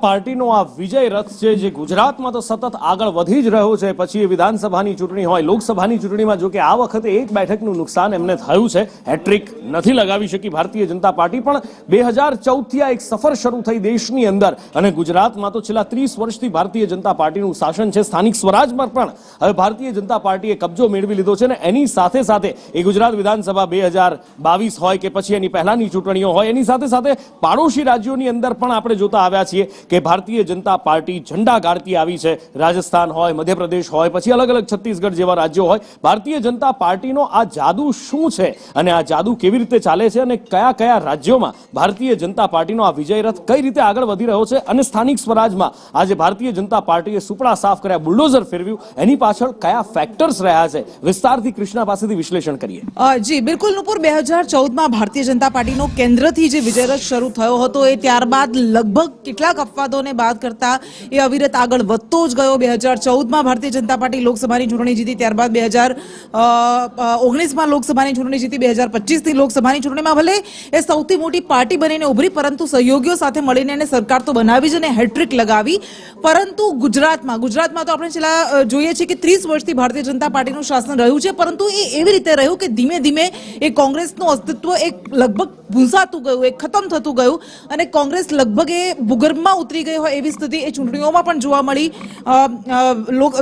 પાર્ટીનો આ વિજય રથ છે જે ગુજરાતમાં તો સતત આગળ વધી જ રહ્યો છે। પછી એ વિધાનસભાની ચૂંટણી હોય, લોકસભાની ચૂંટણીમાં જો કે આ વખતે એક બેઠકનું નુકસાન એમને થયું છે। હેટ્રિક નથી લગાવી શકી ભારતીય જનતા પાર્ટી, પણ 2014 થી આ એક સફર શરૂ થઈ દેશની અંદર અને ગુજરાતમાં તો છેલ્લા 30 વર્ષથી ભારતીય જનતા પાર્ટીનું શાસન છે। સ્થાનિક સ્વરાજમાં પણ હવે ભારતીય જનતા પાર્ટીએ કબજો મેળવી લીધો છે ને એની સાથે સાથે એ ગુજરાત વિધાનસભા 2022 હોય કે પછી એની પહેલાની ચૂંટણીઓ હોય, એની સાથે સાથે પાડોશી રાજ્યોની અંદર પણ આપણે જોતા આવ્યા છીએ કે ભારતીય જનતા પાર્ટી ઝંડા ગાળતી આવી છે। રાજસ્થાન હોય, મધ્યપ્રદેશ હોય, પછી અલગ અલગ છત્તીસગઢ જેવા રાજ્યો હોય, ભારતીય જનતા પાર્ટીનો આ જાદુ શું છે અને આ જાદુ કેવી રીતે ચાલે છે અને કયા કયા રાજ્યોમાં ભારતીય જનતા પાર્ટીનો આ વિજય રથ કઈ રીતે આગળ વધી રહ્યો છે અને સ્થાનિક સ્વરાજમાં આજે ભારતીય જનતા પાર્ટીએ સુપડા સાફ કર્યા, બુલડોઝર ફેરવ્યું, એની પાછળ કયા ફેક્ટર્સ રહ્યા છે, વિસ્તારથી કૃષ્ણા પાસેથી વિશ્લેષણ કરીએ। જી બિલકુલ નુપુર, 2014માં ભારતીય જનતા પાર્ટીનો કેન્દ્રથી જે વિજય રથ શરૂ થયો હતો એ ત્યારબાદ લગભગ કેટલાક અપવાદોને બાદ કરતા એ અવિરત આગળ વધતો જ ગયો। 2014માં ભારતીય જનતા પાર્ટી લોકસભાની ચૂંટણી જીતી, ત્યારબાદ 2019માં લોકસભાની ચૂંટણી જીતી, 2025ની લોકસભાની ચૂંટણીમાં ભલે એ સૌથી મોટી પાર્ટી બનીને ઉભરી, પરંતુ સહયોગીઓ સાથે મળીને એને સરકાર તો બનાવી જ અને હેટ્રિક લગાવી। પરંતુ ગુજરાતમાં તો આપણે છેલ્લા જોઈએ છીએ કે 30 વર્ષથી ભારતીય જનતા પાર્ટીનું શાસન રહ્યું છે, પરંતુ એ એવી રીતે રહ્યું કે ધીમે ધીમે એ કોંગ્રેસનું અસ્તિત્વ એક લગભગ ભૂંસાતું ગયું, એક ખતમ થતું ગયું અને કોંગ્રેસ લગભગ એ ભૂગર્ભમાં ઉતરી ગઈ હોય એવી સ્થિતિ એ ચૂંટણીઓમાં પણ જોવા મળી।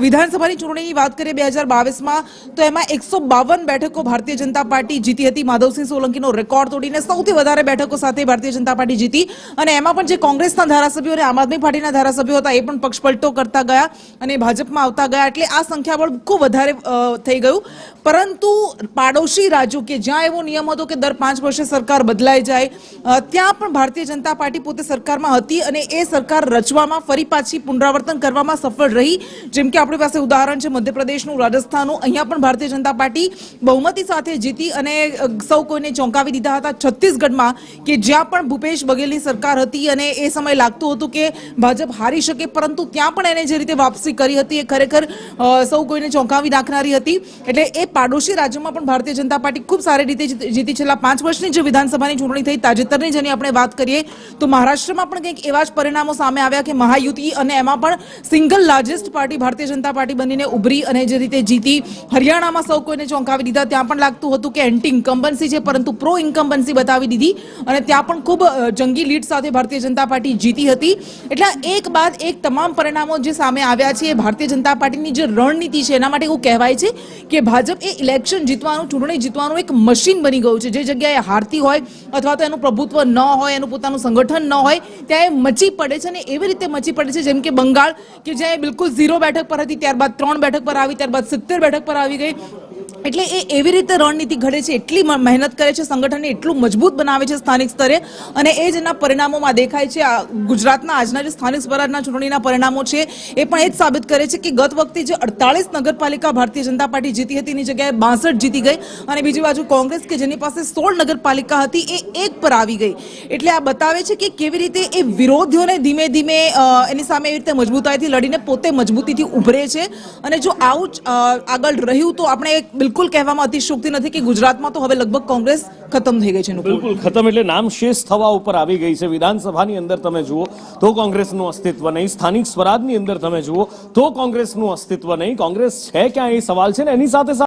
વિધાનસભાની ચૂંટણીની વાત કરીએ 2022માં તો એમાં 152 બેઠકો ભારતીય જનતા પાર્ટી જીતી હતી। માધવસિંહ સોલંકીનો રેકોર્ડ તોડીને સૌથી વધારે બેઠકો સાથે ભારતીય જનતા પાર્ટી જીતી અને એમાં પણ જે કોંગ્રેસના ધારાસભ્યો અને આમ આદમી પાર્ટીના ધારાસભ્યો હતા એ પણ પક્ષપલટો કરતા ગયા અને ભાજપમાં આવતા ગયા, એટલે આ સંખ્યાબળ ખૂબ વધારે થઈ ગયું। પરંતુ પાડોશી રાજ્યો કે જ્યાં એવો નિયમ હતો કે દર 5 વર્ષે સરકાર બદલાઈ જાય, ત્યાં પણ ભારતીય જનતા પાર્ટી પોતે સરકારમાં હતી અને એ સરકાર રચવામાં ફરી પાછી પુનરાવર્તન કરવામાં સફળ રહી। જેમ કે આપણી પાસે ઉદાહરણ છે મધ્યપ્રદેશનું, રાજસ્થાનનું, અહીંયા પણ ભારતીય જનતા પાર્ટી બહુમતી સાથે જીતી અને સૌ કોઈને ચોંકાવી દીધા હતા। છત્તીસગઢમાં કે જ્યાં પણ ભૂપેશ બઘેલની સરકાર હતી અને એ સમય લાગતું હતું કે ભાજપ હારી શકે, પરંતુ ત્યાં પણ એને જે રીતે વાપસી કરી હતી એ ખરેખર સૌ કોઈને ચોંકાવી નાખનારી હતી। એટલે એ પાડોશી રાજ્યોમાં પણ ભારતીય જનતા પાર્ટી ખૂબ સારી રીતે જીતી। છેલ્લા 5 વર્ષની જે વિધાનસભાની ચૂંટણી થઈ તાજેતરની જેની આપણે વાત કરીએ તો મહારાષ્ટ્રમાં પણ કંઈક એવા જ પરિણામો સામે આવ્યા કે મહાયુતિ અને એમાં પણ single largest party Bharatiya Janata party બનીને ઉભરી અને જે રીતે જીતી। હરિયાણામાં સૌ કોઈને ચોંકાવી દીધા, ત્યાં પણ લાગતું હતું કે એન્ટી ઇન્કમ્બન્સી છે પરંતુ પ્રો ઇન્કમ્બન્સી બતાવી દીધી અને ત્યાં પણ ખૂબ જંગી લીડ સાથે ભારતીય જનતા પાર્ટી જીતી હતી। એટલે એક બાદ એક તમામ પરિણામો જે સામે આવ્યા છે એ ભારતીય જનતા પાર્ટીની જે રણનીતિ છે એના માટે એવું કહેવાય છે કે ભાજપ એ ઇલેક્શન જીતવાનું, ચૂંટણી જીતવાનું એક મશીન બની ગયું છે। જે જગ્યાએ હારતી હોય અથવા તો એનું પ્રભુત્વ ન હોય, એનું પોતાનું સંગઠન ન હોય, ત્યાં એ મચી પડે છે અને એવી રીતે મચી પડે છે જેમ કે બંગાળ કે જ્યાં બિલકુલ 0 બેઠક પર હતી, ત્યારબાદ 3 બેઠક પર આવી, ત્યારબાદ 70 બેઠક પર આવી ગઈ। એટલે એ એવી રીતે રણનીતિ ઘડે છે, એટલી મહેનત કરે છે, સંગઠનને એટલું મજબૂત બનાવે છે સ્થાનિક સ્તરે અને એ જ એના પરિણામોમાં દેખાય છે। ગુજરાતના આજના જે સ્થાનિક સ્વરાજના ચૂંટણીના પરિણામો છે એ પણ એ જ સાબિત કરે છે કે ગત વખતે જે 48 નગરપાલિકા ભારતીય જનતા પાર્ટી જીતી હતી એની જગ્યાએ 62 જીતી ગઈ અને બીજી બાજુ કોંગ્રેસ કે જેની પાસે 16 નગરપાલિકા હતી એ 1 પર આવી ગઈ। એટલે આ બતાવે છે કે કેવી રીતે એ વિરોધીઓને ધીમે ધીમે એની સામે એવી રીતે મજબૂતાઈથી લડીને પોતે મજબૂતીથી ઉભરે છે અને જો આવું આગળ રહ્યું તો આપણે બિલકુલ કહેવામાં અતિશયોક્તિ નથી કે ગુજરાતમાં તો હવે લગભગ કોંગ્રેસ ખતમ થઈ ગઈ છે। બિલકુલ ખતમ એટલે નામ શેષ થવા ઉપર આવી ગઈ છે। વિધાનસભાની અંદર તમે જુઓ તો કોંગ્રેસનું અસ્તિત્વ નહીં, સ્થાનિક સ્વરાજની અંદર તમે જુઓ તો કોંગ્રેસનું અસ્તિત્વ નહીં, કોંગ્રેસ છે ક્યાં એ સવાલ છે ને એની સાથે